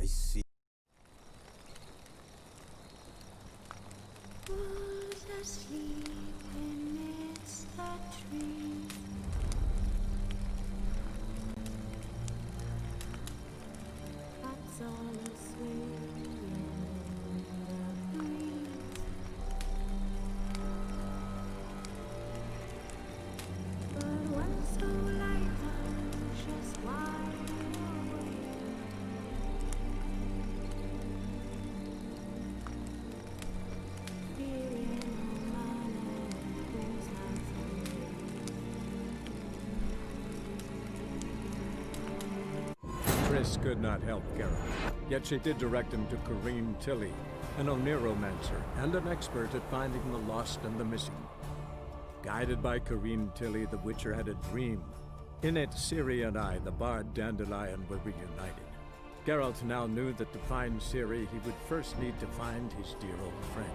see. Who's asleep amidst the trees? That's all a swing in the breeze. But when so light just wide awake, fearing no matter whose house Triss could not help Geralt, yet she did direct him to Corrine Tilly, an oneiromancer and an expert at finding the lost and the missing. Guided by Corrine Tilly, the Witcher had a dream. In it, Ciri and I, the bard Dandelion, were reunited. Geralt now knew that to find Ciri, he would first need to find his dear old friend.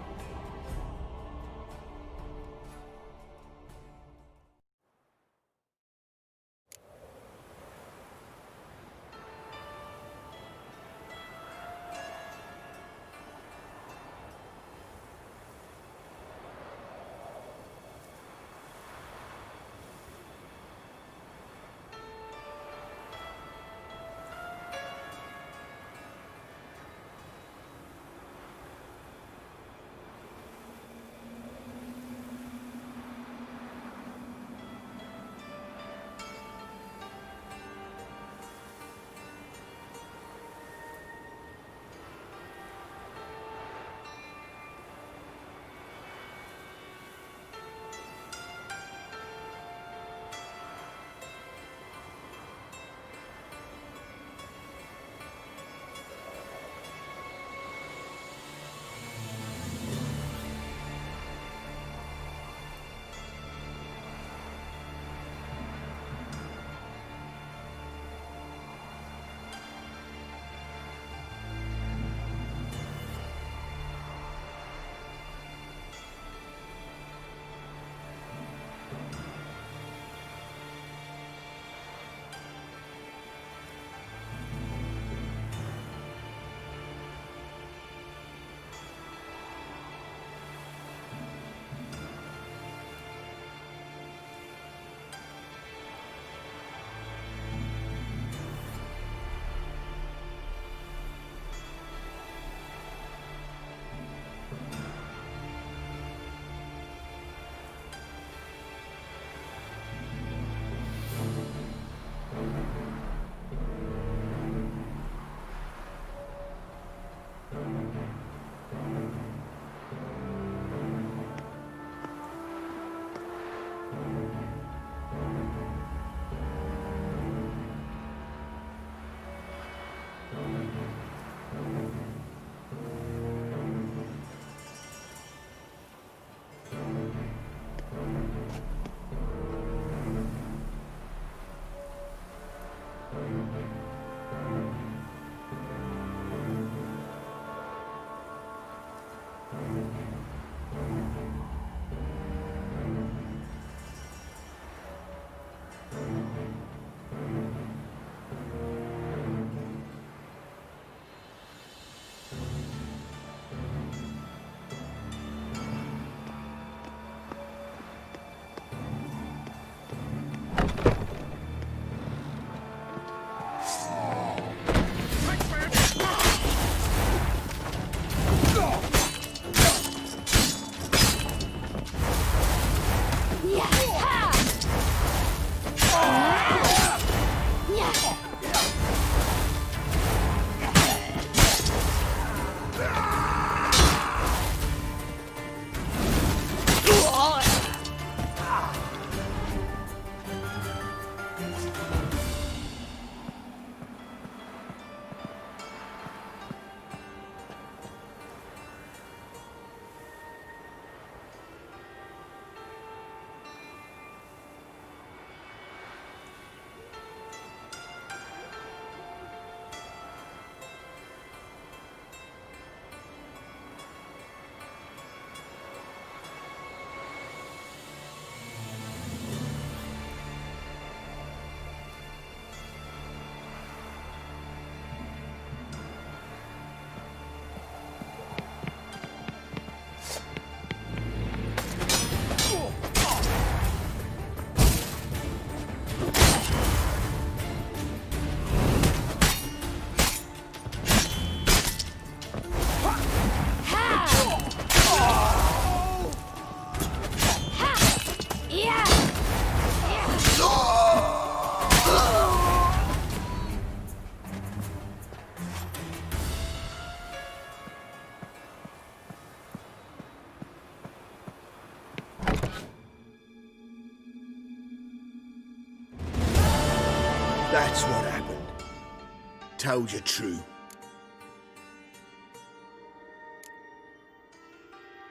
Told you true.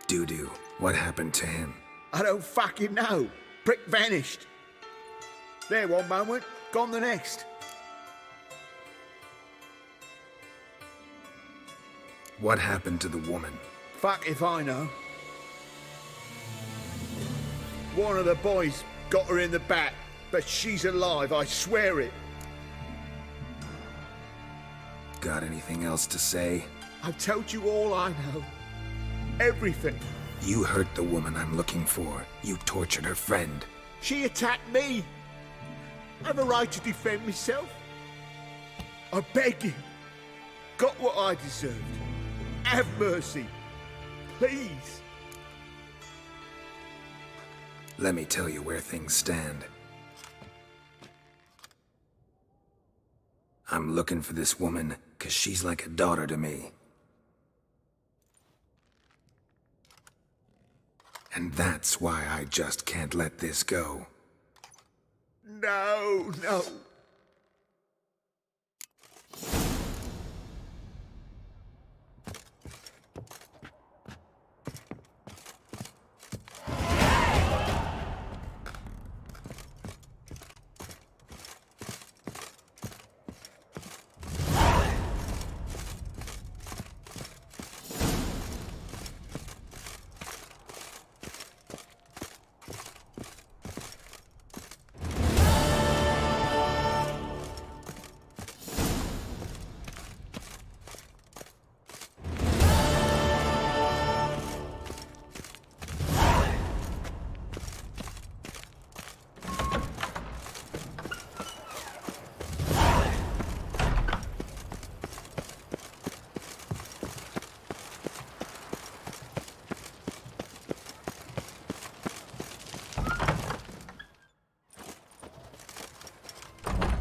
Doo-doo, what happened to him? I don't fucking know. Prick vanished. There one moment, gone the next. What happened to the woman? Fuck if I know. One of the boys got her in the back, but she's alive, I swear it. Got anything else to say? I've told you all I know. Everything. You hurt the woman I'm looking for. You tortured her friend. She attacked me. I have a right to defend myself. I beg you. Got what I deserved. Have mercy. Please. Let me tell you where things stand. I'm looking for this woman, 'cause she's like a daughter to me. And that's why I just can't let this go. No, no.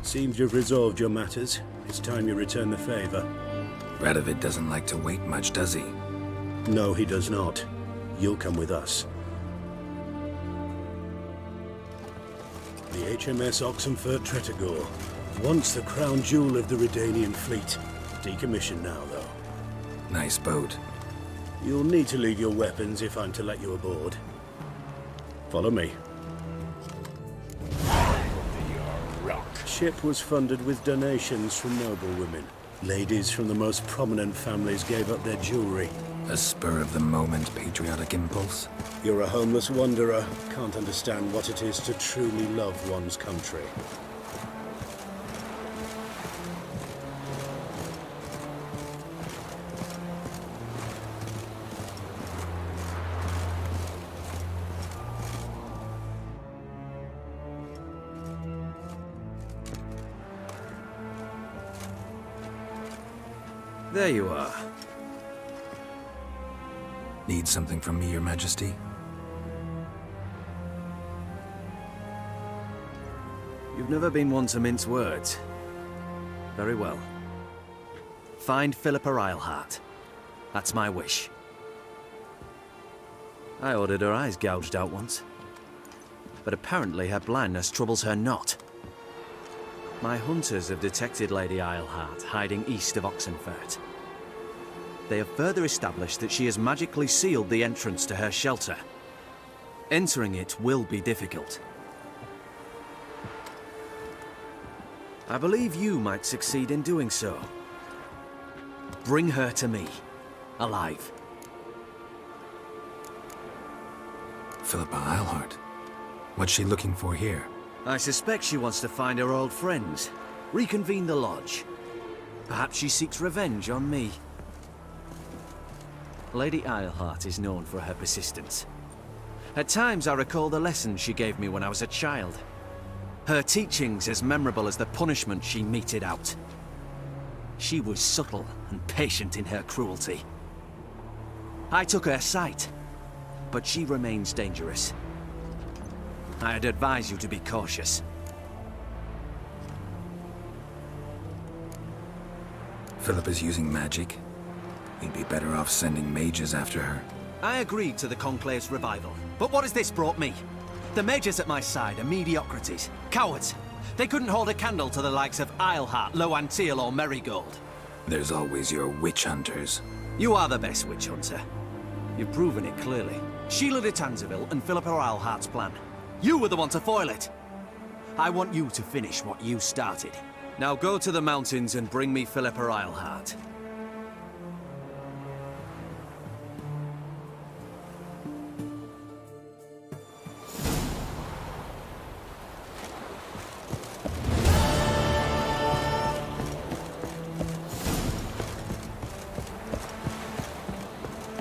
Seems you've resolved your matters. It's time you return the favor. Radovid doesn't like to wait much, does he? No, he does not. You'll come with us. The HMS Oxenfurt Tretogor. Once the crown jewel of the Redanian fleet. Decommissioned now, though. Nice boat. You'll need to leave your weapons if I'm to let you aboard. Follow me. Ship was funded with donations from noblewomen. Ladies from the most prominent families gave up their jewelry. A spur-of-the-moment patriotic impulse? You're a homeless wanderer. Can't understand what it is to truly love one's country. There you are. Need something from me, Your Majesty? You've never been one to mince words. Very well. Find Philippa Eilhart. That's my wish. I ordered her eyes gouged out once. But apparently her blindness troubles her not. My hunters have detected Lady Eilhart hiding east of Oxenfurt. They have further established that she has magically sealed the entrance to her shelter. Entering it will be difficult. I believe you might succeed in doing so. Bring her to me, alive. Philippa Eilhart. What's she looking for here? I suspect she wants to find her old friends, reconvene the lodge. Perhaps she seeks revenge on me. Lady Eilhart is known for her persistence. At times I recall the lessons she gave me when I was a child. Her teachings as memorable as the punishment she meted out. She was subtle and patient in her cruelty. I took her sight, but she remains dangerous. I'd advise you to be cautious. Philippa's using magic. We'd be better off sending mages after her. I agreed to the Conclave's revival, but what has this brought me? The mages at my side are mediocrities, cowards, They couldn't hold a candle to the likes of Isleheart, Loantil, or Merigold. There's always your witch hunters. You are the best witch hunter. You've proven it clearly. Sheila de Tanzeville and Philippa Isleheart's plan. You were the one to foil it. I want you to finish what you started. Now go to the mountains and bring me Philippa Isleheart.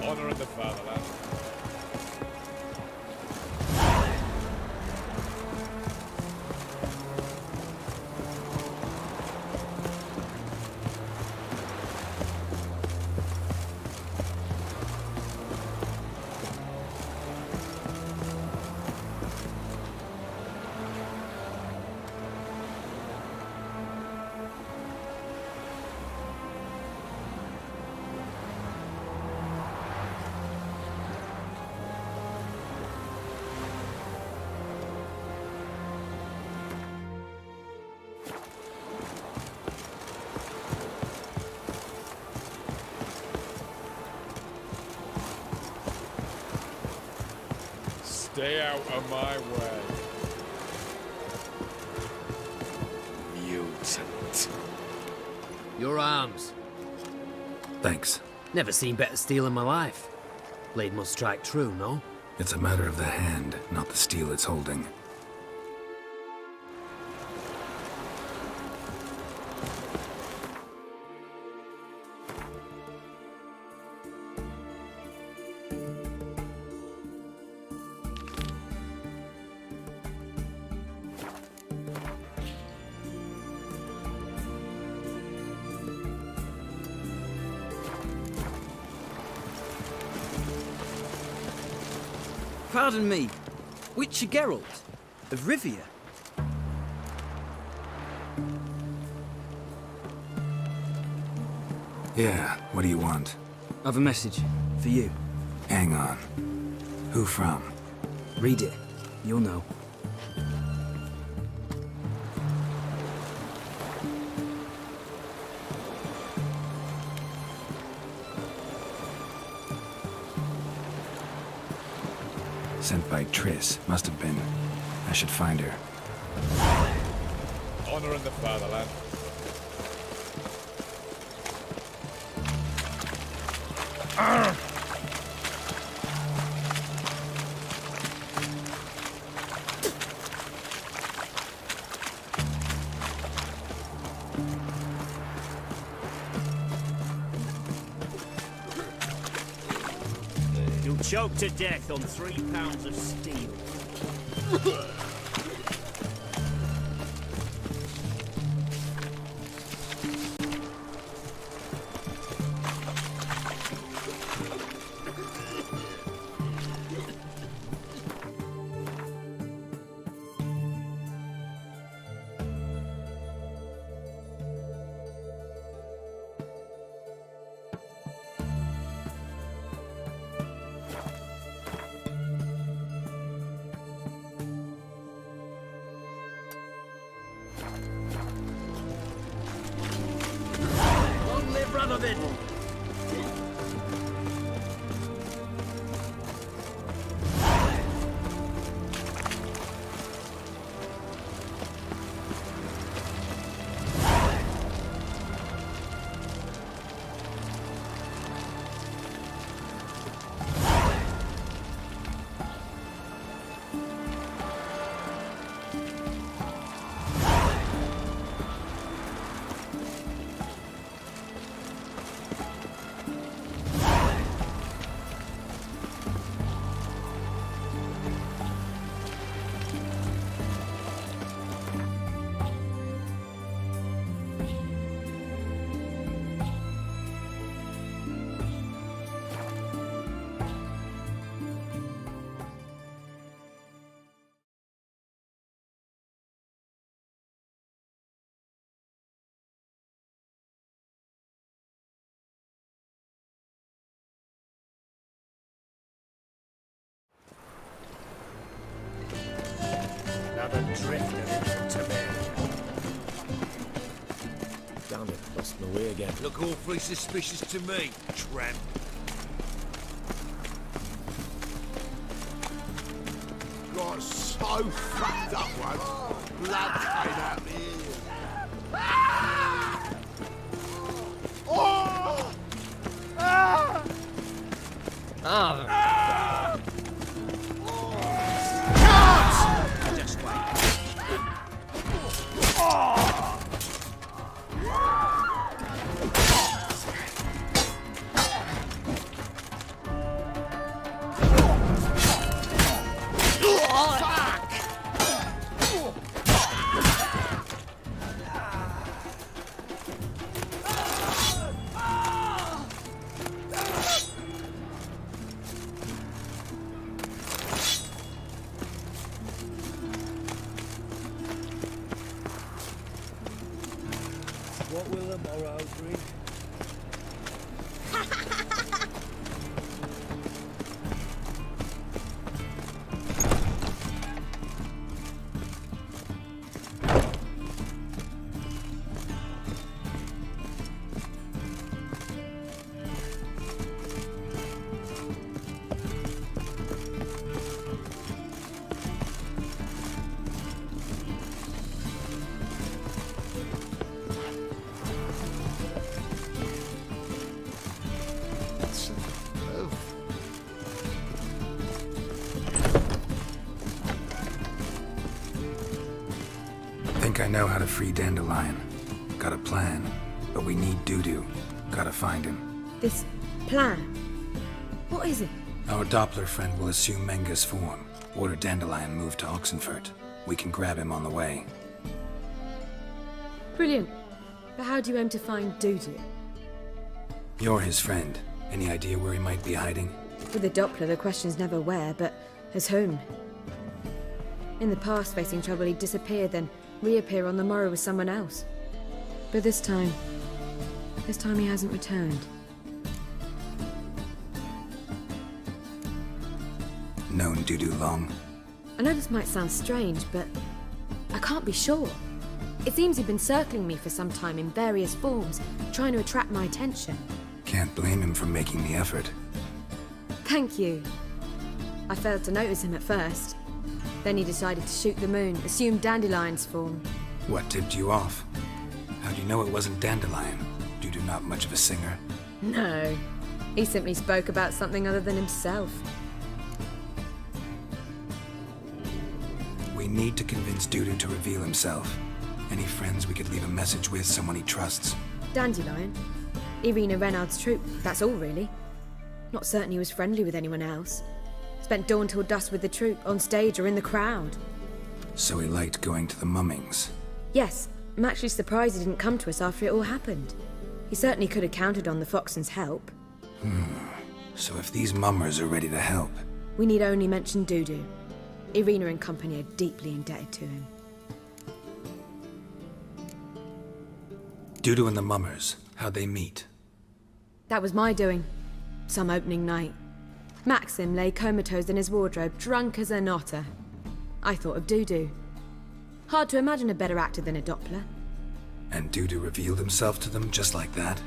Honor in the fatherland. Stay out of my way. Mutant. Your arms. Thanks. Never seen better steel in my life. Blade must strike true, no? It's a matter of the hand, not the steel it's holding. Pardon me, Witcher Geralt of Rivia. Yeah, what do you want? I've a message for you. Hang on. Who from? Read it. You'll know. Sent by Triss. Must have been. I should find her. Honor in the fatherland. You'll choke to death on 3 pounds of steel. Long live Radovid! Damn it, lost my way again. Look awfully suspicious to me, tramp. Got so fucked up once. Blood came out my ears. Oh! Just wait. What will the morrow bring? Think I know how to free Dandelion. Got a plan, but we need Dudu. Gotta find him. This plan? What is it? Our Doppler friend will assume Menga's form. Order Dandelion moved to Oxenfurt. We can grab him on the way. Brilliant. But how do you aim to find Dudu? You're his friend. Any idea where he might be hiding? With the Doppler, the question's never where, but as whom. In the past, facing trouble, he'd disappear, then reappear on the morrow with someone else. But this time he hasn't returned. Known Dudu long? I know this might sound strange, but I can't be sure. It seems he'd been circling me for some time in various forms, trying to attract my attention. Can't blame him for making the effort. Thank you. I failed to notice him at first. Then he decided to shoot the moon, assume Dandelion's form. What tipped you off? How'd you know it wasn't Dandelion? Dudu not much of a singer? No. He simply spoke about something other than himself. We need to convince Dudu to reveal himself. Any friends we could leave a message with, someone he trusts? Dandelion? Irina Renard's troupe, that's all really. Not certain he was friendly with anyone else. Spent dawn till dusk with the troupe, on stage or in the crowd. So he liked going to the mummings. Yes, I'm actually surprised he didn't come to us after it all happened. He certainly could have counted on the Foxen's help. So if these mummers are ready to help... We need only mention Dudu. Irina and company are deeply indebted to him. Dudu and the mummers, how'd they meet? That was my doing. Some opening night. Maxim lay comatose in his wardrobe, drunk as an otter. I thought of Dudu. Hard to imagine a better actor than a Doppler. And Dudu revealed himself to them just like that?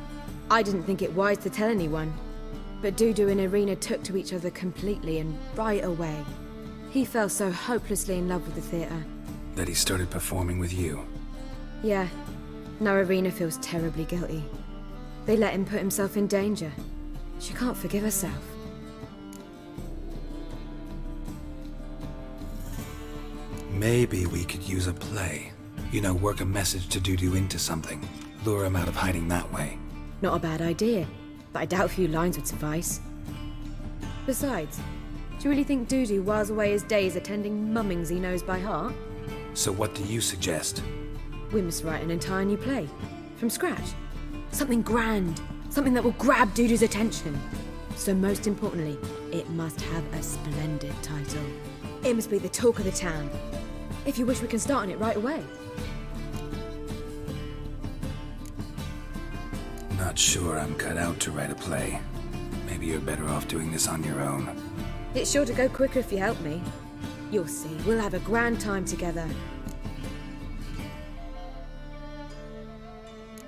I didn't think it wise to tell anyone. But Dudu and Irina took to each other completely and right away. He fell so hopelessly in love with the theatre. That he started performing with you? Yeah. Now Irina feels terribly guilty. They let him put himself in danger. She can't forgive herself. Maybe we could use a play. You know, work a message to Dudu into something. Lure him out of hiding that way. Not a bad idea, but I doubt a few lines would suffice. Besides, do you really think Dudu whiles away his days attending mummings he knows by heart? So what do you suggest? We must write an entire new play. From scratch. Something grand. Something that will grab Dudu's attention. So most importantly, it must have a splendid title. It must be the talk of the town. If you wish, we can start on it right away. Not sure I'm cut out to write a play. Maybe you're better off doing this on your own. It's sure to go quicker if you help me. You'll see, we'll have a grand time together.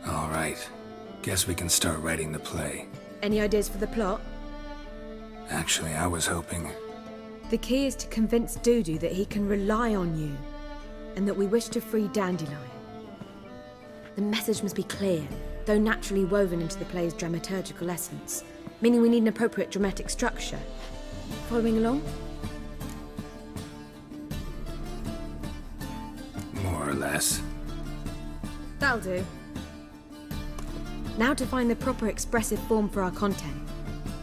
All All right. Guess we can start writing the play. Any ideas for the plot? Actually, I was hoping... The key is to convince Dudu that he can rely on you, and that we wish to free Dandelion. The message must be clear, though naturally woven into the play's dramaturgical essence, meaning we need an appropriate dramatic structure. Following along? More or less. That'll do. Now to find the proper expressive form for our content.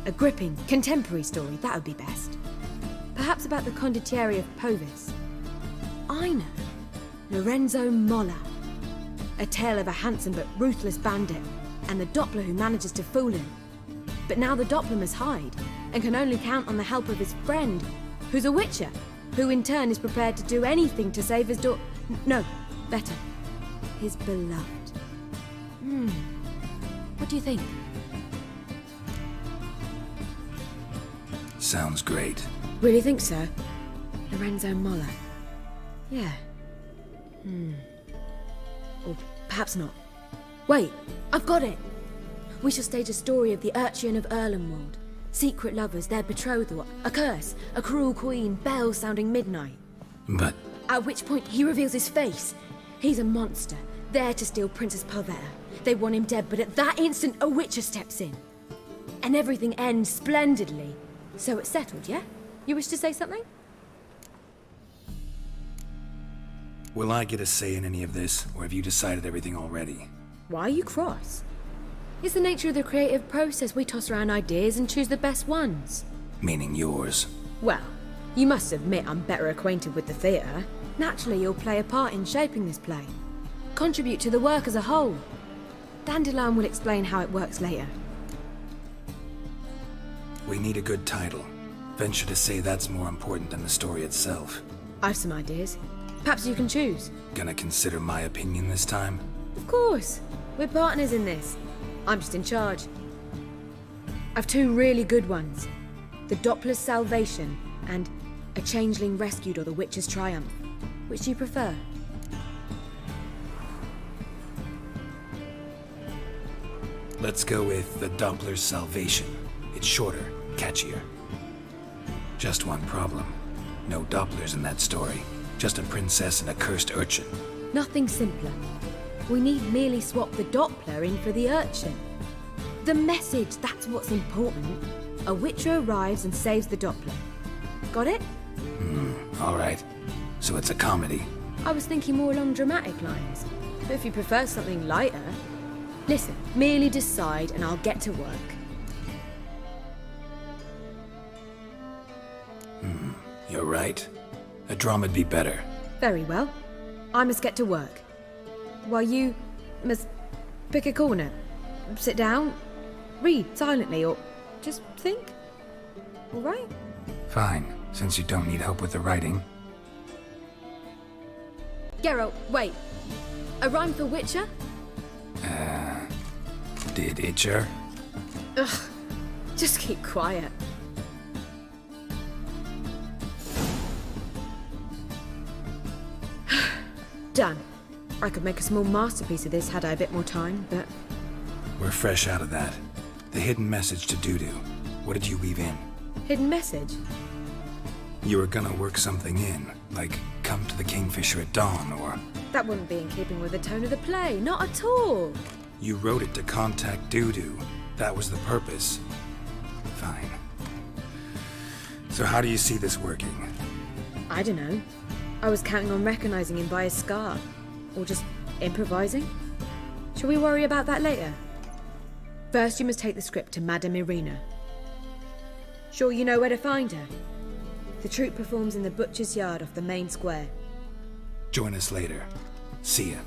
A gripping, contemporary story, that would be best. Perhaps about the condottieri of Povis. I know. Lorenzo Molla. A tale of a handsome but ruthless bandit, and the Doppler who manages to fool him. But now the Doppler must hide, and can only count on the help of his friend, who's a witcher, who in turn is prepared to do anything to save his No, better. His beloved. What do you think? Sounds great. Really think so? Lorenzo Molla. Yeah. Or perhaps not. Wait, I've got it! We shall stage a story of the Urchin of Erlenwald. Secret lovers, their betrothal, a curse, a cruel queen, bells sounding midnight. But... At which point he reveals his face. He's a monster, there to steal Princess Pavetta. They want him dead, but at that instant a witcher steps in. And everything ends splendidly. So it's settled, yeah? You wish to say something? Will I get a say in any of this, or have you decided everything already? Why are you cross? It's the nature of the creative process. We toss around ideas and choose the best ones. Meaning yours. Well, you must admit I'm better acquainted with the theatre. Naturally, you'll play a part in shaping this play. Contribute to the work as a whole. Dandelion will explain how it works later. We need a good title. Venture to say that's more important than the story itself. I've some ideas. Perhaps you can choose. Gonna consider my opinion this time? Of course. We're partners in this. I'm just in charge. I've two really good ones. The Doppler's Salvation and A Changeling Rescued or the Witcher's Triumph. Which do you prefer? Let's go with the Doppler's Salvation. It's shorter, catchier. Just one problem. No Dopplers in that story. Just a princess and a cursed urchin. Nothing simpler. We need merely swap the Doppler in for the urchin. The message, that's what's important. A witcher arrives and saves the Doppler. Got it? All right. So it's a comedy. I was thinking more along dramatic lines. But if you prefer something lighter... Listen, merely decide and I'll get to work. You're right. A drama'd be better. Very well. I must get to work. While you must pick a corner. Sit down, read silently, or just think. All right? Fine, since you don't need help with the writing. Geralt, wait. A rhyme for Witcher? Did Itcher? Ugh. Just keep quiet. Done. I could make a small masterpiece of this had I a bit more time, but... We're fresh out of that. The hidden message to Dudu. What did you weave in? Hidden message? You were gonna work something in, like come to the Kingfisher at dawn, or... That wouldn't be in keeping with the tone of the play, not at all. You wrote it to contact Dudu. That was the purpose. Fine. So how do you see this working? I don't know. I was counting on recognizing him by his scar. Or just improvising. Shall we worry about that later? First, you must take the script to Madame Marino. Sure you know where to find her? The troupe performs in the butcher's yard off the main square. Join us later. See ya.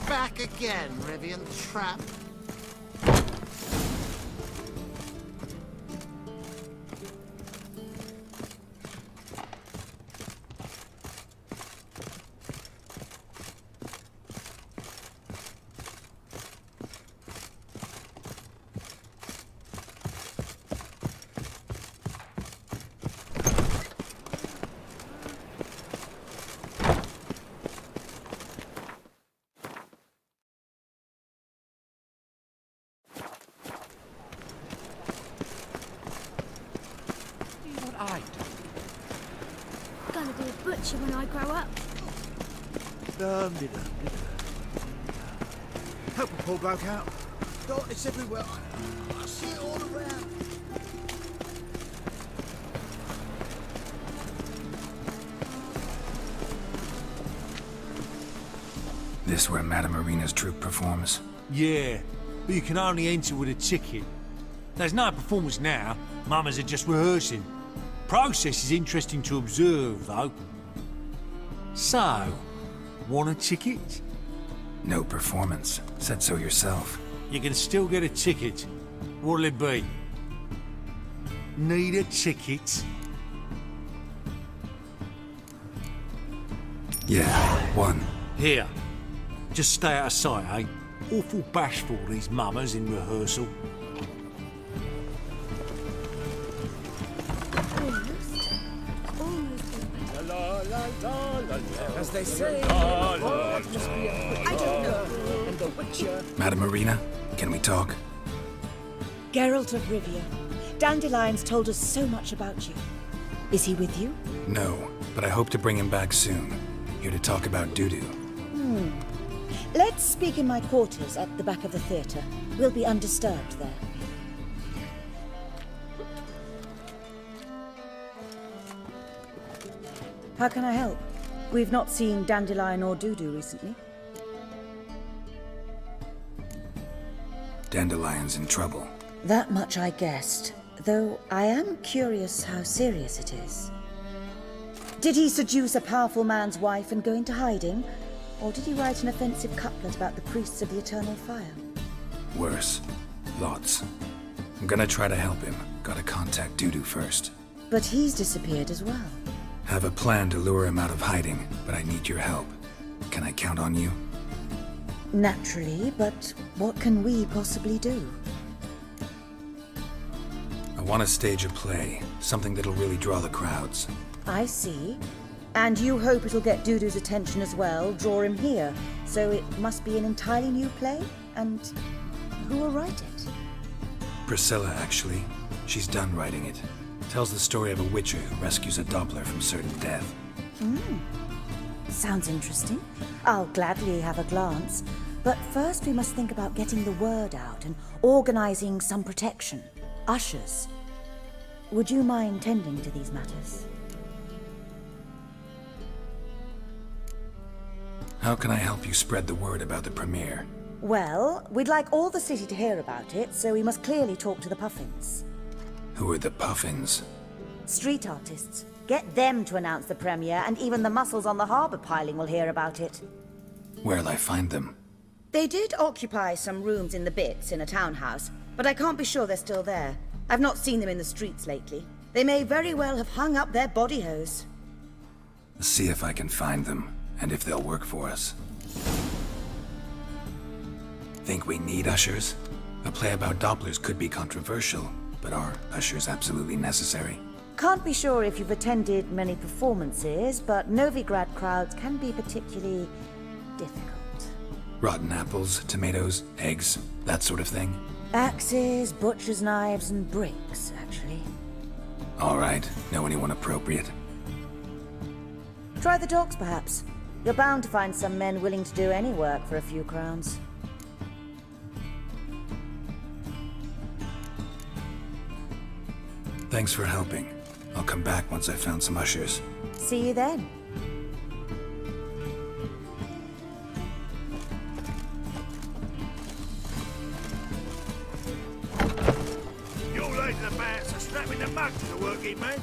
Back again, Rivian Trap. gonna be a butcher when I grow up. Help a poor bloke out. Darkness everywhere. I see it all around. This where Madame Marina's troupe performs? Yeah, but you can only enter with a ticket. There's no performance now. Mamas are just rehearsing. Process is interesting to observe, though. So, want a ticket? No performance. Said so yourself. You can still get a ticket. What'll it be? Need a ticket? Yeah, one. Here. Just stay out of sight, eh? Awful bashful, these mamas in rehearsal. As they say, Madame Marina, can we talk? Geralt of Rivia. Dandelion's told us so much about you. Is he with you? No, but I hope to bring him back soon. Here to talk about Dudu. Let's speak in my quarters at the back of the theatre. We'll be undisturbed there. How can I help? We've not seen Dandelion or Dudu recently. Dandelion's in trouble. That much I guessed, though I am curious how serious it is. Did he seduce a powerful man's wife and go into hiding? Or did he write an offensive couplet about the priests of the eternal fire? Worse. Lots. I'm gonna try to help him. Gotta contact Dudu first. But he's disappeared as well. Have a plan to lure him out of hiding, but I need your help. Can I count on you? Naturally, but what can we possibly do? I want to stage a play. Something that'll really draw the crowds. I see. And you hope it'll get Dudu's attention as well, draw him here. So it must be an entirely new play? And who will write it? Priscilla, actually. She's done writing it. Tells the story of a witcher who rescues a Doppler from certain death. Sounds interesting. I'll gladly have a glance. But first we must think about getting the word out and organizing some protection. Ushers. Would you mind tending to these matters? How can I help you spread the word about the premiere? Well, we'd like all the city to hear about it, so we must clearly talk to the Puffins. Who are the Puffins? Street artists. Get them to announce the premiere, and even the muscles on the harbour piling will hear about it. Where'll I find them? They did occupy some rooms in the Bits in a townhouse, but I can't be sure they're still there. I've not seen them in the streets lately. They may very well have hung up their body hose. See if I can find them, and if they'll work for us. Think we need ushers? A play about Dopplers could be controversial, but are ushers absolutely necessary? Can't be sure if you've attended many performances, but Novigrad crowds can be particularly difficult. Rotten apples, tomatoes, eggs, that sort of thing? Axes, butcher's knives, and bricks, actually. All right. Know anyone appropriate? Try the dogs, perhaps. You're bound to find some men willing to do any work for a few crowns. Thanks for helping. I'll come back once I've found some ushers. See you then. You're late to the band, so snap in the mug to the working man.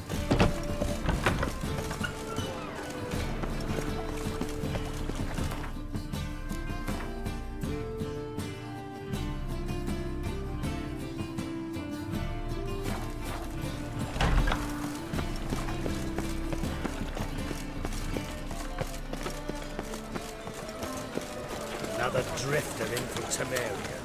Another drifter in from Temeria.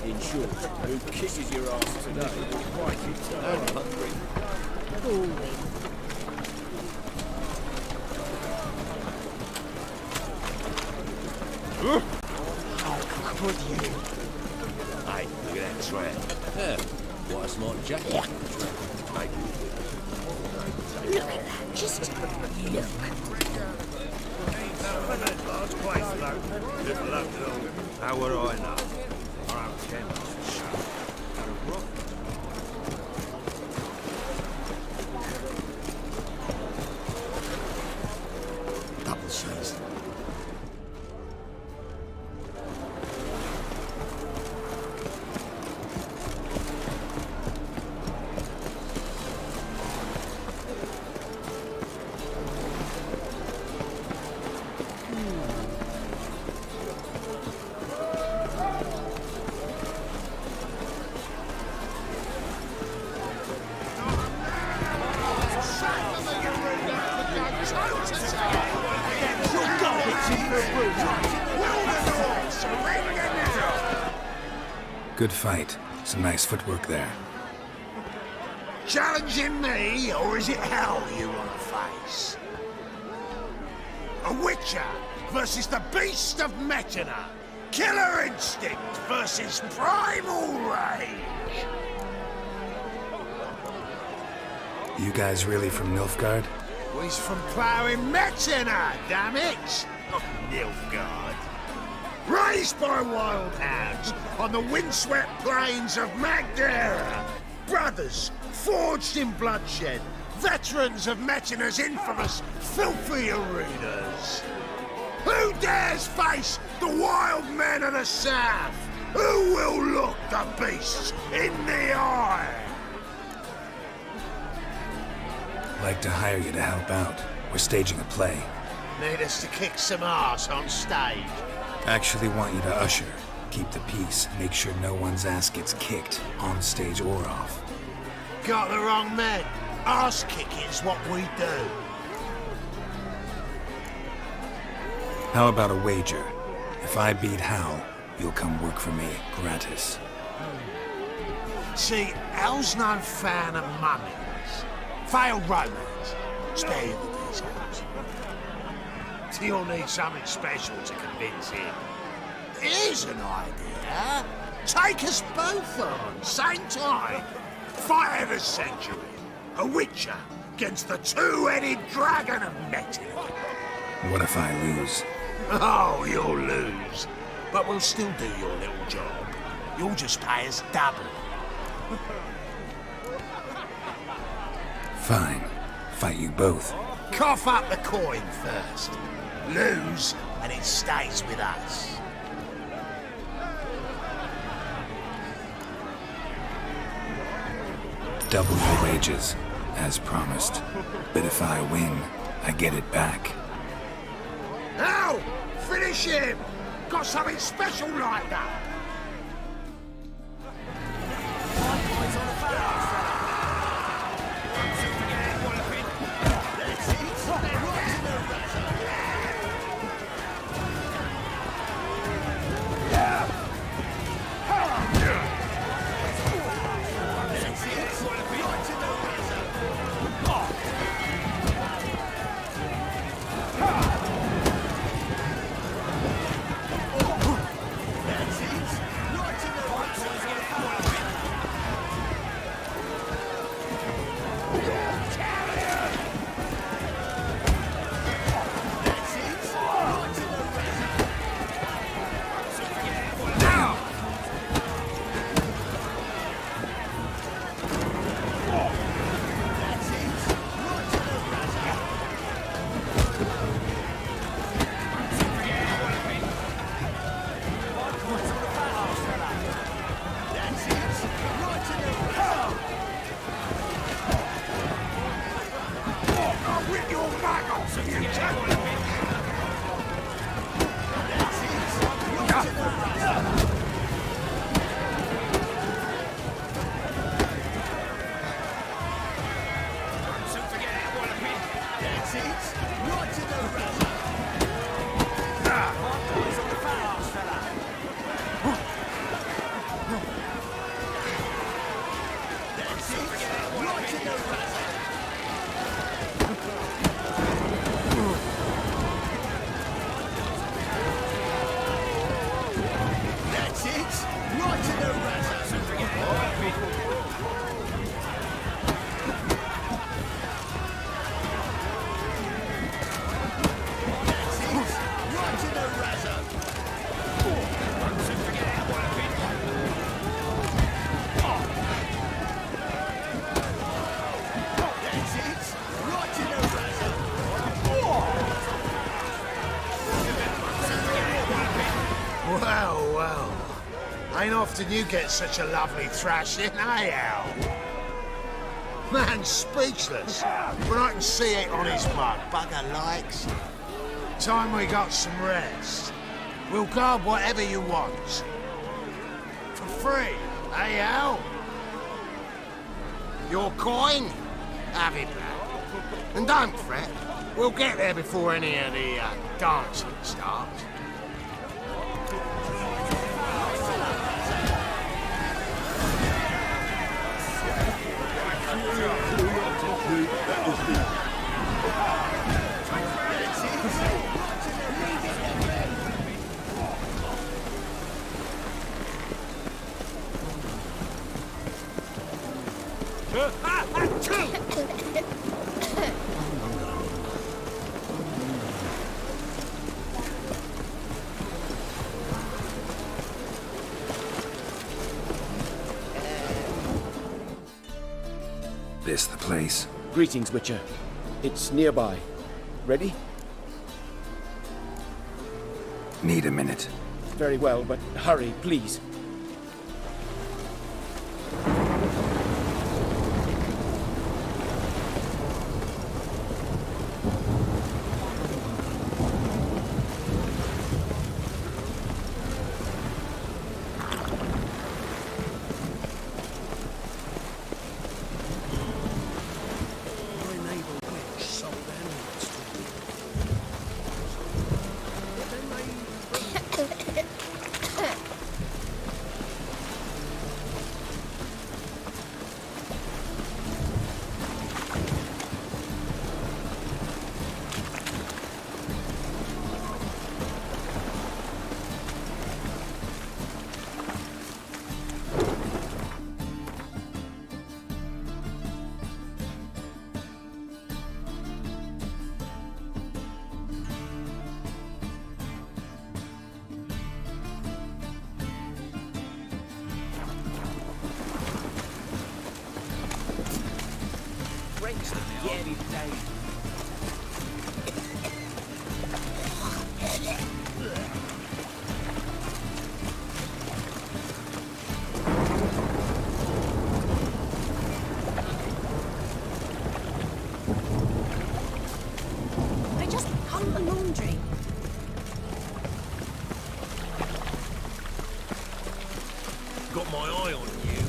In short, who kisses your ass today will quite eternal hungry. would you? Hey, look at that trap. Yeah, what a smart jacket. Hey. Look at that. Just look. How would I know? I don't care much for sure. Double shoes. Good fight. Some nice footwork there. Challenging me, or is it hell you want to face? A Witcher versus the Beast of Metina. Killer instinct versus primal rage. You guys really from Nilfgaard? He's from ploughing Metina, damn it! Not Nilfgaard. Raised by wild hounds on the windswept plains of Magdera. Brothers, forged in bloodshed. Veterans of Metina's infamous filthy arenas. Who dares face the wild men of the south? Who will look the beasts in the eye? Like to hire you to help out. We're staging a play. Need us to kick some ass on stage. Actually want you to usher. Keep the peace. Make sure no one's ass gets kicked, on stage or off. Got the wrong men. Ass kicking's what we do. How about a wager? If I beat Hal, you'll come work for me, gratis. See, Hal's no fan of mummies. Failed romance. Spare you the details. You'll need something special to convince him. Here's an idea. Take us both on, same time. Fight of the century. A Witcher against the two-headed dragon of Metin. What if I lose? Oh, you'll lose. But we'll still do your little job. You'll just pay us double. Fine. Fight you both. Cough up the coin first. Lose, and it stays with us. Double your wages, as promised. But if I win, I get it back. Now, finish him! Got something special like that! well. Ain't often you get such a lovely thrashing, eh, Al? Man's speechless, but I can see it on his mug. Bugger likes. Time we got some rest. We'll guard whatever you want. For free, eh, Al? Your coin? Have it back. And don't fret. We'll get there before any of the dancing starts. This the place? Greetings, Witcher. It's nearby. Ready? Need a minute. Very well, but hurry, please. I just hung the laundry. Got my eye on you.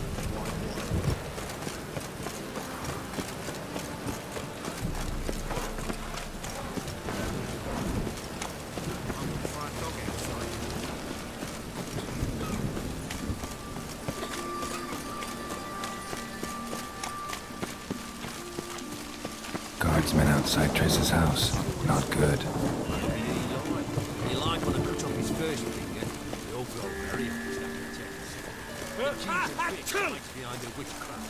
Guardsmen outside Triss's house. Not good. He like when I cut off his first finger. They all got very intense. Behind the witchcraft.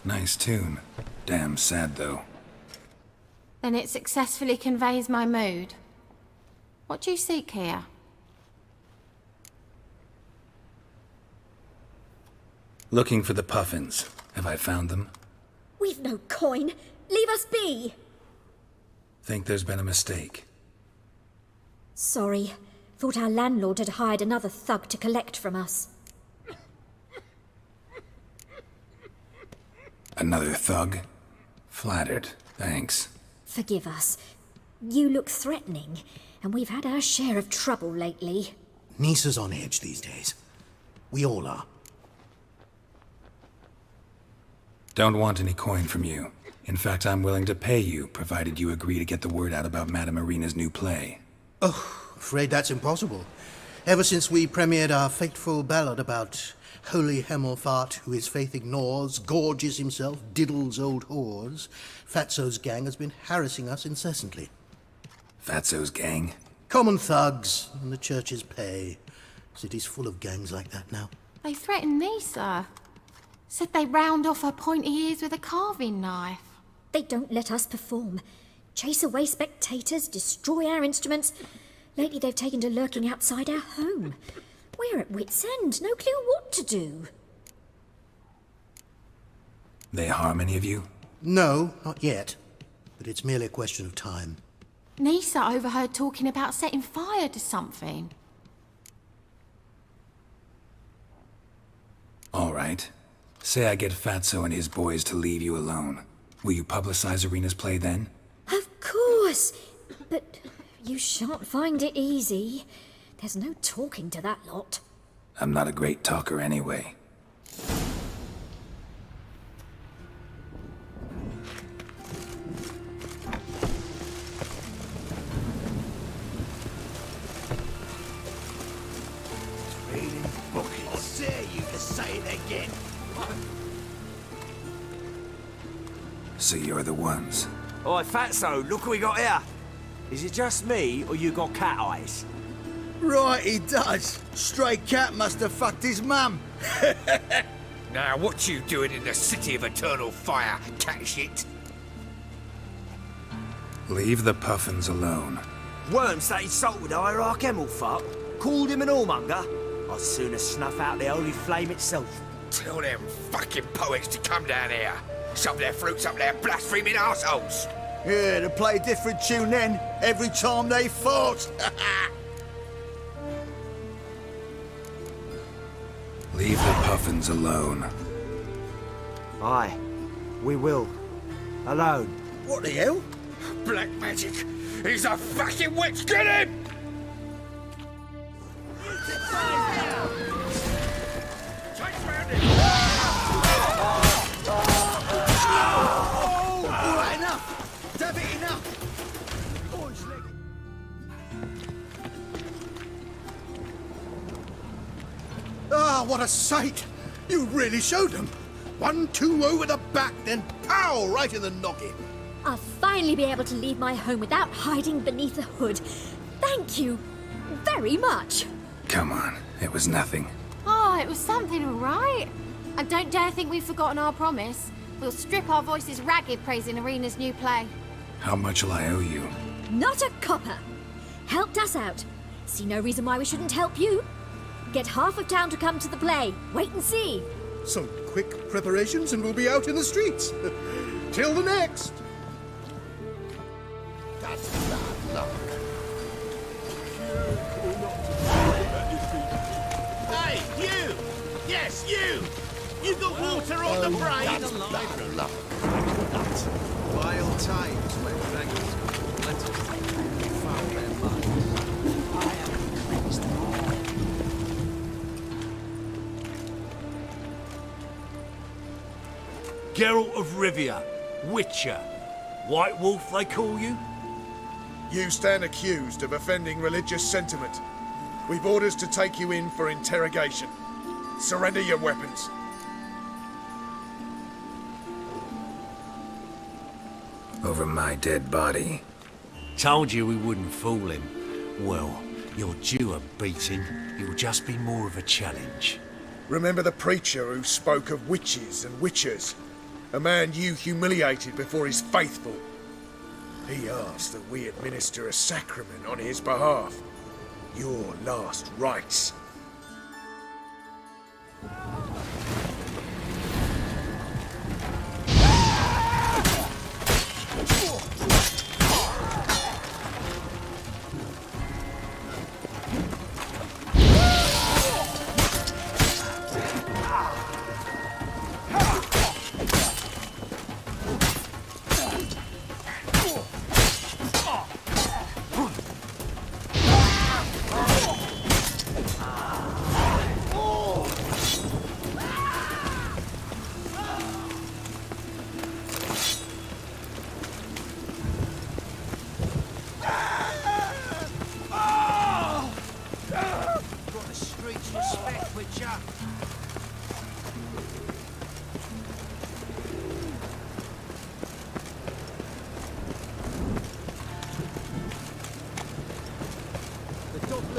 Nice tune. Damn sad, though. Then it successfully conveys my mood. What do you seek here? Looking for the puffins. Have I found them? We've no coin. Leave us be. Think there's been a mistake. Sorry. Thought our landlord had hired another thug to collect from us. Another thug? Flattered. Thanks. Forgive us. You look threatening, and we've had our share of trouble lately. Nisa's on edge these days. We all are. Don't want any coin from you. In fact, I'm willing to pay you, provided you agree to get the word out about Madame Marina's new play. Oh, afraid that's impossible. Ever since we premiered our fateful ballad about Holy Hemelfart, who his faith ignores, gorges himself, diddles old whores, Fatso's gang has been harassing us incessantly. Fatso's gang? Common thugs, and the church's pay. City's full of gangs like that now. They threatened Nisa. Said they round off her pointy ears with a carving knife. They don't let us perform. Chase away spectators, destroy our instruments. Lately they've taken to lurking outside our home. We're at wit's end, no clue what to do. They harm any of you? No, not yet. But it's merely a question of time. Nisa overheard talking about setting fire to something. All right. Say I get Fatso and his boys to leave you alone. Will you publicize Irina's play then? Of course! But you shan't find it easy. There's no talking to that lot. I'm not a great talker anyway. I dare you to say it again. So you're the ones. Oi, Fatso, look what we got here. Is it just me, or you got cat eyes? Right, he does. Stray cat must have fucked his mum. Now, what you doing in the city of eternal fire, cat shit? Leave the puffins alone. Worms that insulted Hierarch Emelfuck, called him an whoremonger. I'd sooner snuff out the holy flame itself. Tell them fucking poets to come down here. Shove their fruits up their blaspheming arseholes. Yeah, to play a different tune then, every time they fought. Leave the puffins alone. Aye, we will. Alone. What the hell? Black magic! He's a fucking witch! Get him! All right, enough. Damn it, enough. Orange leg. Ah, what a sight! You really showed them. 1-2 over the back, then pow! Right in the noggin. I'll finally be able to leave my home without hiding beneath a hood. Thank you very much. Come on, it was nothing. Oh, it was something, all right. And don't dare think we've forgotten our promise. We'll strip our voices ragged praising Irina's new play. How much will I owe you? Not a copper. Helped us out. See no reason why we shouldn't help you. Get half of town to come to the play. Wait and see. Some quick preparations and we'll be out in the streets. Till the next. That's bad luck. Hey, you! Yes, you! You got water on the brain? That's bad luck. Wild times when dragons let us found their minds. I am cleansed more. Geralt of Rivia, Witcher. White Wolf, they call you? You stand accused of offending religious sentiment. We've orders to take you in for interrogation. Surrender your weapons. Over my dead body. Told you we wouldn't fool him. Well, you're due a beating. It'll just be more of a challenge. Remember the preacher who spoke of witches and witchers? A man you humiliated before his faithful. He asked that we administer a sacrament on his behalf. Your last rites.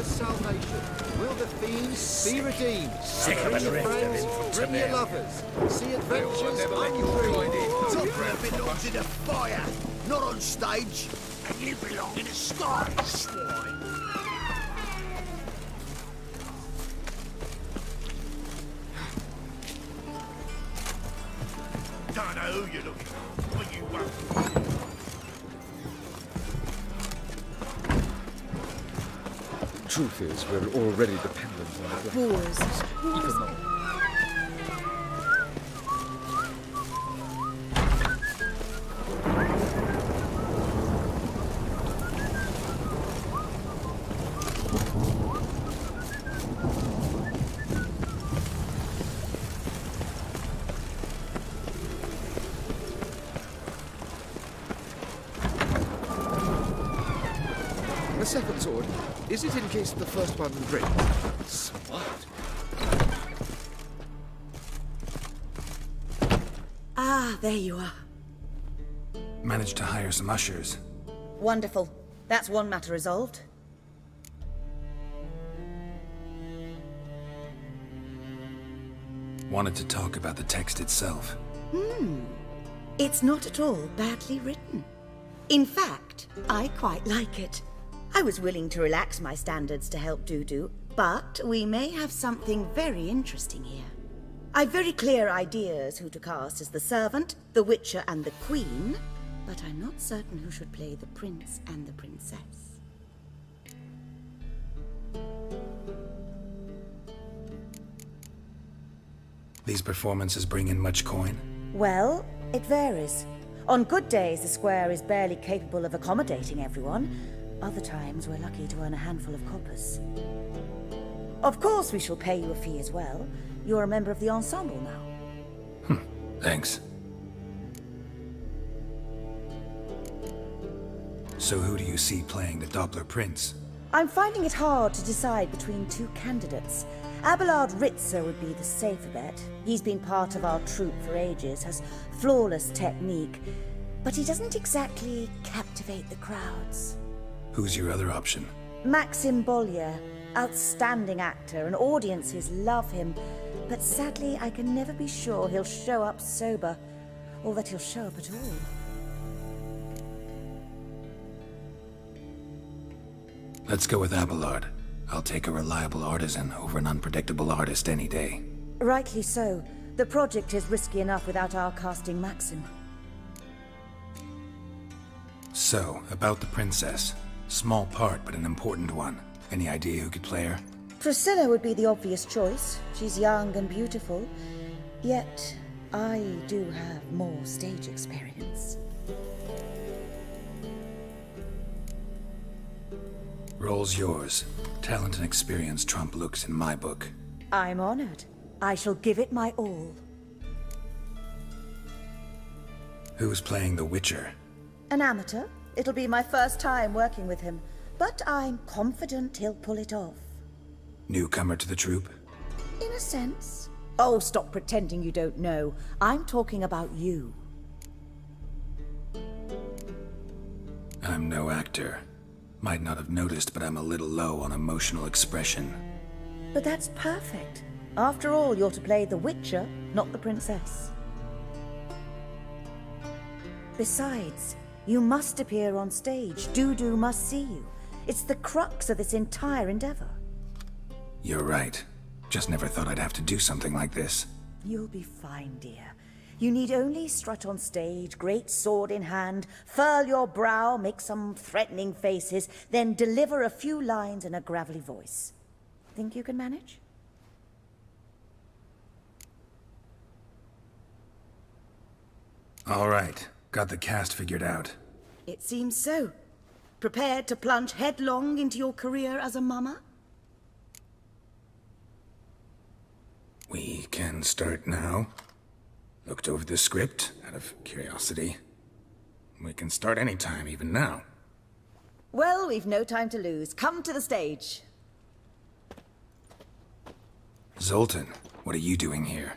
Salvation. Will the fiends be redeemed? Bring your friends, bring your lovers. See adventures undreamed. Doppler belongs in a fire, not on stage. And you belong in a sky, swine. Don't know who you're looking for. What you want? Truth is, we're already dependent on the Wars. economic. The second sword, is it in case the first one breaks? Smart. Ah, there you are. Managed to hire some ushers. Wonderful. That's one matter resolved. Wanted to talk about the text itself. It's not at all badly written. In fact, I quite like it. I was willing to relax my standards to help Dudu, but we may have something very interesting here. I've very clear ideas who to cast as the servant, the Witcher, and the Queen, but I'm not certain who should play the prince and the princess. These performances bring in much coin? Well, it varies. On good days, the square is barely capable of accommodating everyone. Other times, we're lucky to earn a handful of coppers. Of course, we shall pay you a fee as well. You're a member of the ensemble now. Thanks. So who do you see playing the Doppler Prince? I'm finding it hard to decide between two candidates. Abelard Ritzer would be the safer bet. He's been part of our troupe for ages, has flawless technique, but he doesn't exactly captivate the crowds. Who's your other option? Maxim Bollier, outstanding actor, and audiences love him, but sadly I can never be sure he'll show up sober, or that he'll show up at all. Let's go with Abelard. I'll take a reliable artisan over an unpredictable artist any day. Rightly so. The project is risky enough without our casting Maxim. So, about the princess. Small part, but an important one. Any idea who could play her? Priscilla would be the obvious choice. She's young and beautiful. Yet, I do have more stage experience. Role's yours. Talent and experience trump looks in my book. I'm honored. I shall give it my all. Who's playing the Witcher? An amateur. It'll be my first time working with him, but I'm confident he'll pull it off. Newcomer to the troupe? In a sense. Oh, stop pretending you don't know. I'm talking about you. I'm no actor. Might not have noticed, but I'm a little low on emotional expression. But that's perfect. After all, you're to play the Witcher, not the princess. Besides, you must appear on stage. Dudu must see you. It's the crux of this entire endeavor. You're right. Just never thought I'd have to do something like this. You'll be fine, dear. You need only strut on stage, great sword in hand, furl your brow, make some threatening faces, then deliver a few lines in a gravelly voice. Think you can manage? All right. Got the cast figured out. It seems so. Prepared to plunge headlong into your career as a mama? We can start now. Looked over the script, out of curiosity. We can start anytime, even now. Well, we've no time to lose. Come to the stage. Zoltan, what are you doing here?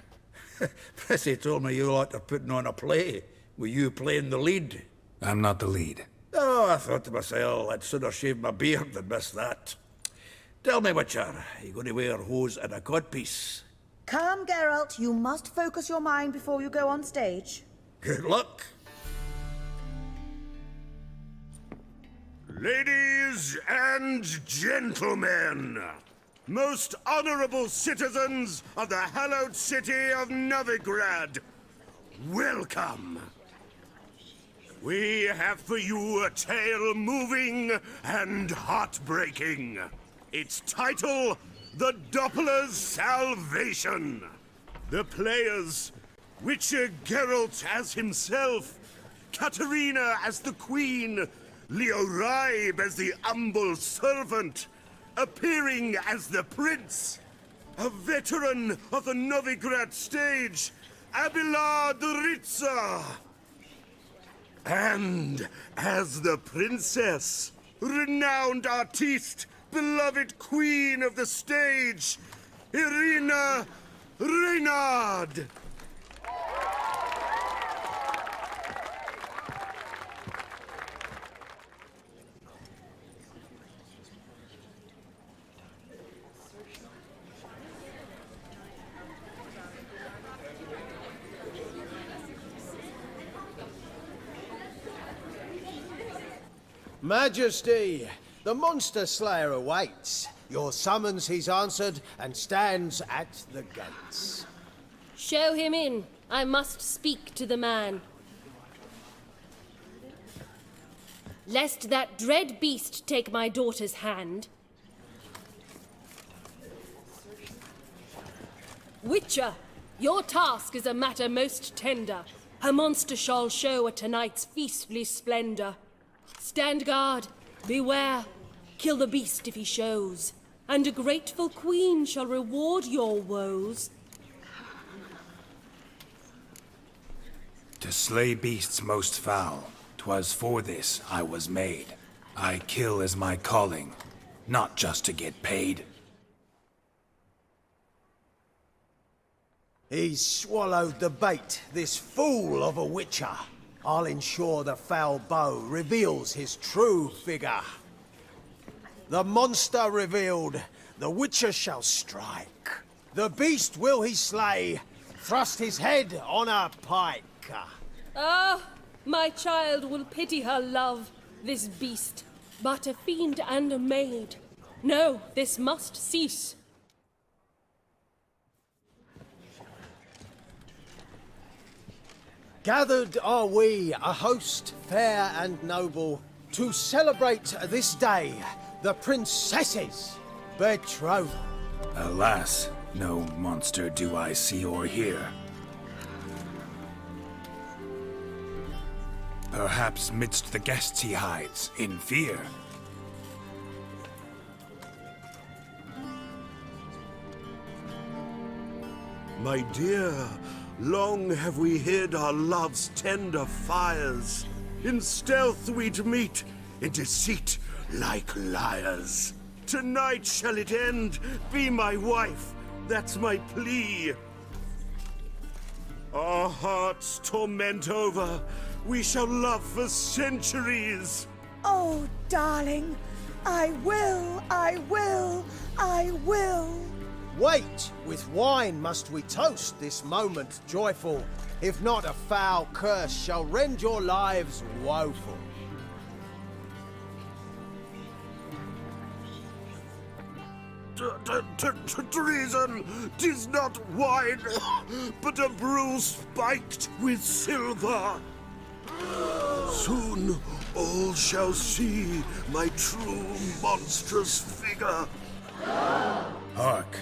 Prissy told me you lot are putting on a play. Were you playing the lead? I'm not the lead. Oh, I thought to myself, I'd sooner shave my beard than miss that. Tell me, Witcher, are you going to wear hose and a codpiece? Come, Geralt. You must focus your mind before you go on stage. Good luck. Ladies and gentlemen, most honorable citizens of the hallowed city of Novigrad, welcome. We have for you a tale moving and heartbreaking. Its title, The Doppler's Salvation. The players, Witcher Geralt as himself, Katerina as the Queen, Leo Raib as the humble servant, appearing as the Prince, a veteran of the Novigrad stage, Abelard Ritza. And as the Princess, renowned artiste, beloved Queen of the stage, Irina Reynard. Majesty, the Monster Slayer awaits. Your summons he's answered and stands at the gates. Show him in. I must speak to the man. Lest that dread beast take my daughter's hand. Witcher, your task is a matter most tender. A monster shall show at tonight's feastly splendor. Stand guard, beware, kill the beast if he shows, and a grateful queen shall reward your woes. To slay beasts most foul, 'twas for this I was made. I kill as my calling, not just to get paid. He's swallowed the bait, this fool of a Witcher. I'll ensure the foul bow reveals his true figure. The monster revealed, the Witcher shall strike. The beast will he slay, thrust his head on a pike. Ah, my child will pity her love, this beast, but a fiend and a maid. No, this must cease. Gathered are we, a host fair and noble, to celebrate this day, the princess's betrothal. Alas, no monster do I see or hear. Perhaps midst the guests he hides, in fear. My dear, long have we hid our love's tender fires. In stealth we'd meet, in deceit like liars. Tonight shall it end, be my wife, that's my plea. Our hearts torment over, we shall love for centuries. Oh, darling, I will, I will, I will. Wait, with wine must we toast this moment joyful. If not, a foul curse shall rend your lives woeful. Treason! 'Tis not wine, but a brew spiked with silver. Soon all shall see my true monstrous figure. Hark,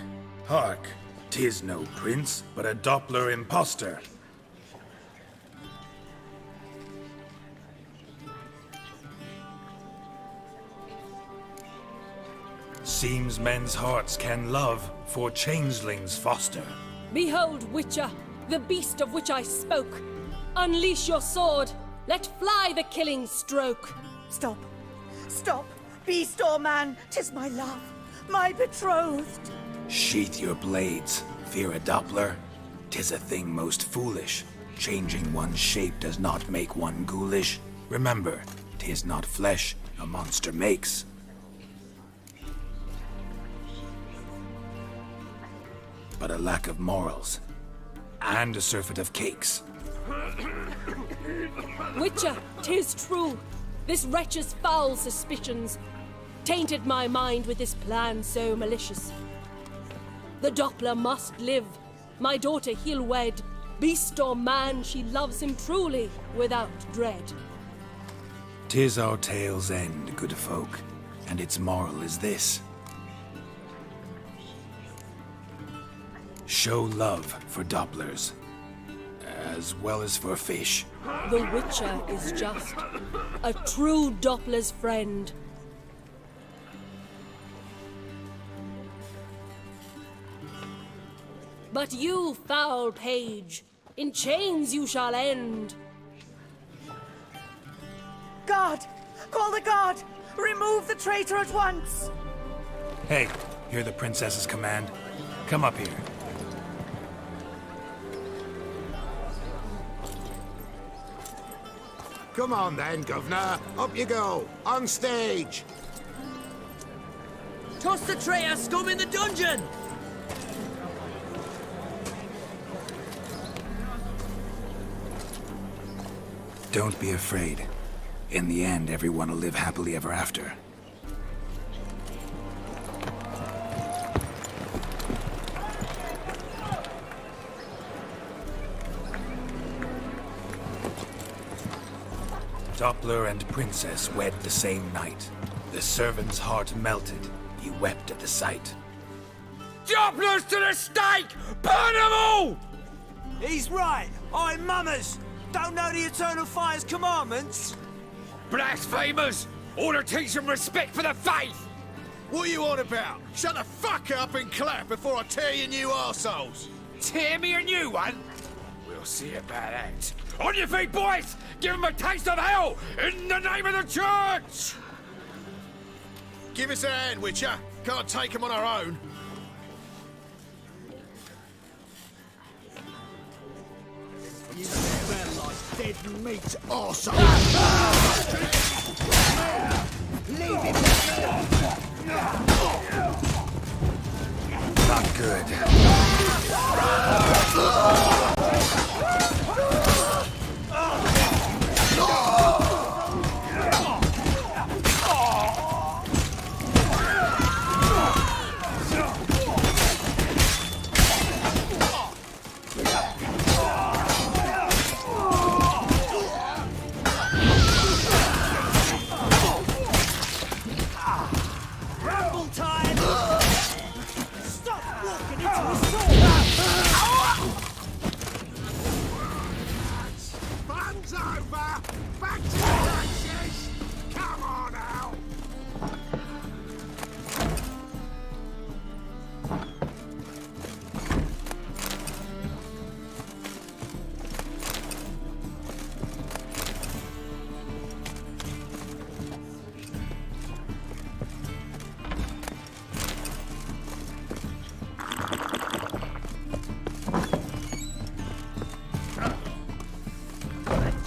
hark, 'tis no prince, but a Doppler impostor. Seems men's hearts can love, for changelings foster. Behold, Witcher, the beast of which I spoke. Unleash your sword. Let fly the killing stroke. Stop. Stop. Beast or man, 'tis my love, my betrothed. Sheath your blades, fear a Doppler. 'Tis a thing most foolish. Changing one's shape does not make one ghoulish. Remember, 'tis not flesh a monster makes. But a lack of morals, and a surfeit of cakes. Witcher, 'tis true. This wretch's foul suspicions tainted my mind with this plan so malicious. The Doppler must live. My daughter he'll wed. Beast or man, she loves him truly, without dread. 'Tis our tale's end, good folk, and its moral is this. Show love for Dopplers, as well as for fish. The Witcher is just a true Doppler's friend. But you, foul page, in chains you shall end. Guard! Call the guard! Remove the traitor at once! Hey, hear the princess's command? Come up here. Come on then, Governor. Up you go. On stage. Toss the traitor scum in the dungeon! Don't be afraid. In the end, everyone will live happily ever after. Doppler and Princess wed the same night. The servant's heart melted. He wept at the sight. Dopplers to the stake! Burn them all! He's right. I'm mummers. Don't know the Eternal Fire's commandments? Blasphemers! Ought to teach them respect for the faith! What are you on about? Shut the fuck up and clap before I tear you new arseholes. Tear me a new one? We'll see about that. On your feet, boys! Give them a taste of hell in the name of the church! Give us a hand, Witcher. Can't take them on our own. You smell like dead meat, arsehole! Leave him! Not good. Ramble time! Stop walking into his sword! Fun's over! Back to the races! Come on out!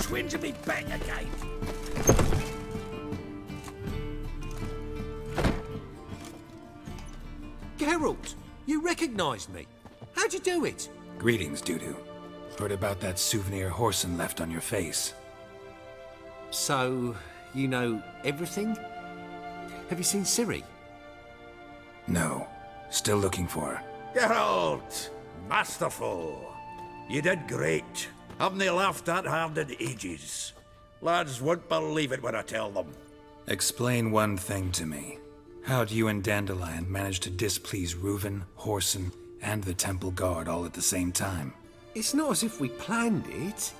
Twinge me back again! Geralt, you recognized me. How'd you do it? Greetings, Dudu. Heard about that souvenir Horson left on your face. So, you know everything? Have you seen Ciri? No. Still looking for her. Geralt! Masterful! You did great. Haven't they laughed that hard in ages? Lads won't believe it when I tell them. Explain one thing to me. How'd you and Dandelion manage to displease Reuven, Horson, and the Temple Guard all at the same time? It's not as if we planned it.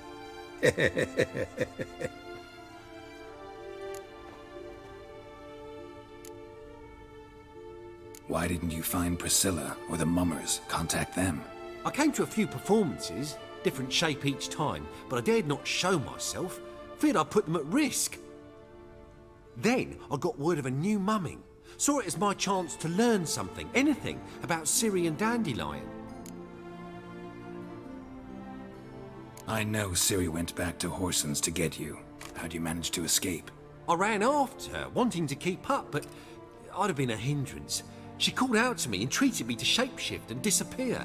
Why didn't you find Priscilla or the Mummers? Contact them. I came to a few performances, different shape each time, but I dared not show myself. Feared I'd put them at risk. Then I got word of a new mumming. Saw it as my chance to learn something, anything, about Ciri and Dandelion. I know Ciri went back to Horson's to get you. How'd you manage to escape? I ran after her, wanting to keep up, but I'd have been a hindrance. She called out to me, entreated me to shapeshift and disappear.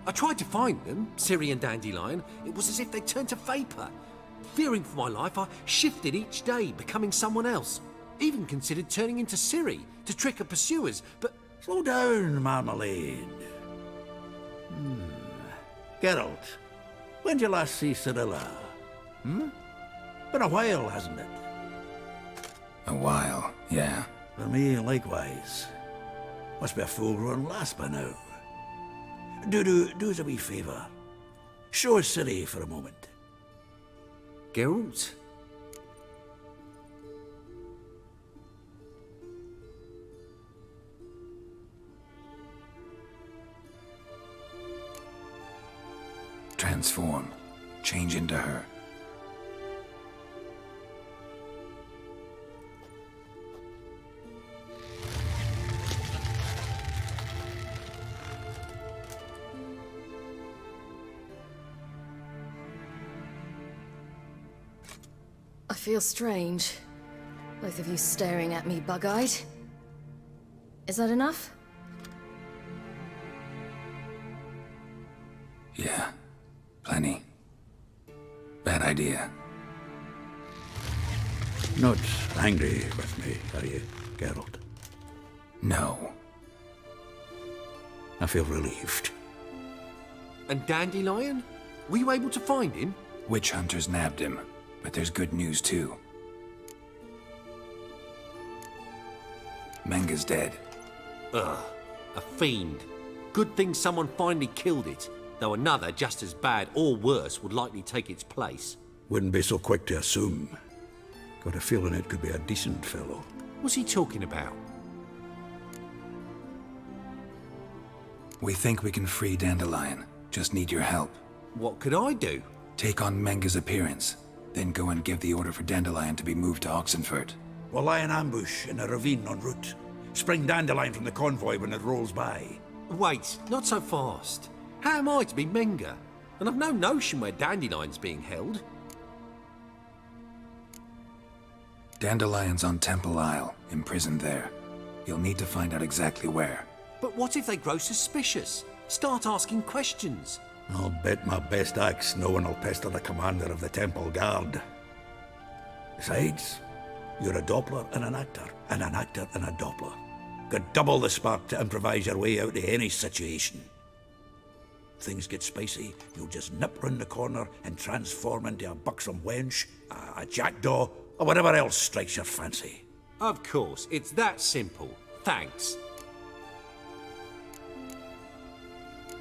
I tried to find them, Ciri and Dandelion. It was as if they turned to vapour. Fearing for my life, I shifted each day, becoming someone else. Even considered turning into Ciri to trick her pursuers, but... Slow down, Marmalade. Geralt, when did you last see Cyrilla? Been a while, hasn't it? A while, yeah. For me, likewise. Must be a full-grown lass by now. Do us a wee favour. Show us Ciri for a moment. Geralt? Transform. Change into her. I feel strange. Both of you staring at me bug-eyed. Is that enough? Yeah. Plenty. Bad idea. Not angry with me, are you, Geralt? No. I feel relieved. And Dandelion? Were you able to find him? Witch hunters nabbed him, but there's good news too. Menga's dead. Ugh, a fiend. Good thing someone finally killed it, though another just as bad or worse would likely take its place. Wouldn't be so quick to assume. Got a feeling it could be a decent fellow. What's he talking about? We think we can free Dandelion. Just need your help. What could I do? Take on Menga's appearance, then go and give the order for Dandelion to be moved to Oxenfurt. We'll lie in ambush in a ravine en route. Spring Dandelion from the convoy when it rolls by. Wait, not so fast. How am I to be Menga? And I've no notion where Dandelion's being held. Dandelion's on Temple Isle, imprisoned there. You'll need to find out exactly where. But what if they grow suspicious? Start asking questions? I'll bet my best axe no one will pester the commander of the Temple Guard. Besides, you're a Doppler and an actor and a Doppler. Got double the spark to improvise your way out of any situation. If things get spicy, you'll just nip round the corner and transform into a buxom wench, a jackdaw, or whatever else strikes your fancy. Of course, it's that simple. Thanks.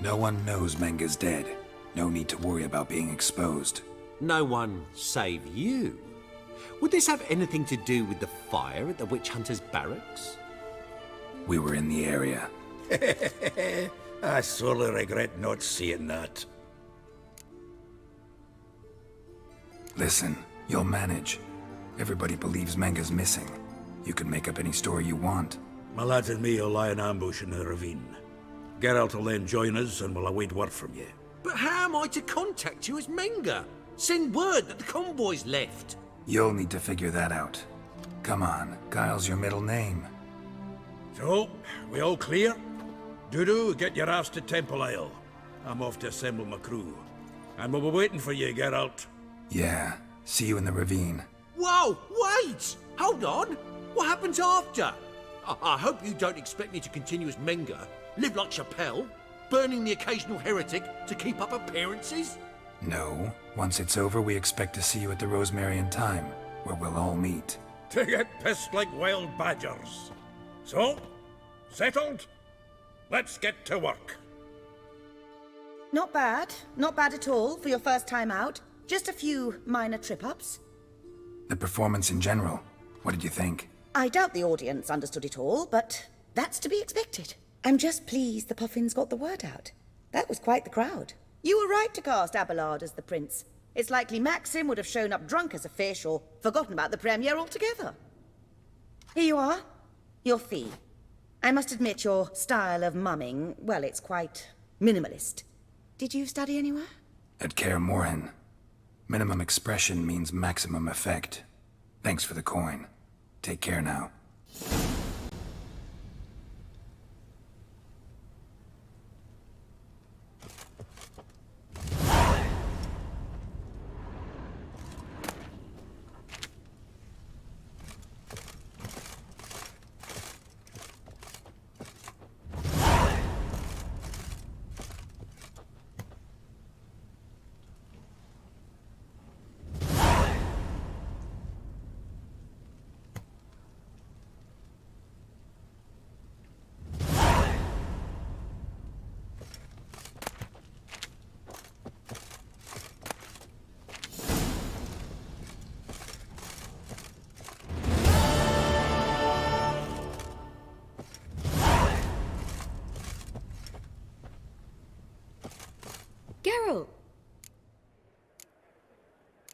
No one knows Menga's dead. No need to worry about being exposed. No one save you. Would this have anything to do with the fire at the witch hunter's barracks? We were in the area. I sorely regret not seeing that. Listen, you'll manage. Everybody believes Menga's missing. You can make up any story you want. My lads and me will lie in ambush in the ravine. Geralt will then join us and we'll await word from you. But how am I to contact you as Menga? Send word that the convoy's left. You'll need to figure that out. Come on, Guile's your middle name. So, we all clear? Dudu, get your ass to Temple Isle. I'm off to assemble my crew. And we'll be waiting for you, Geralt. Yeah, see you in the ravine. Whoa, wait! Hold on! What happens after? I hope you don't expect me to continue as Menga, live like Chappelle, burning the occasional heretic to keep up appearances? No. Once it's over, we expect to see you at the Rosemary in Time, where we'll all meet. To get pissed like wild badgers. So, settled? Let's get to work. Not bad. Not bad at all for your first time out. Just a few minor trip-ups. The performance in general, what did you think? I doubt the audience understood it all, but that's to be expected. I'm just pleased the Puffins got the word out. That was quite the crowd. You were right to cast Abelard as the prince. It's likely Maxim would have shown up drunk as a fish or forgotten about the premiere altogether. Here you are. Your fee. I must admit your style of mumming, well, it's quite minimalist. Did you study anywhere? At Kaer Morhen. Minimum expression means maximum effect. Thanks for the coin. Take care now.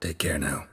Take care now.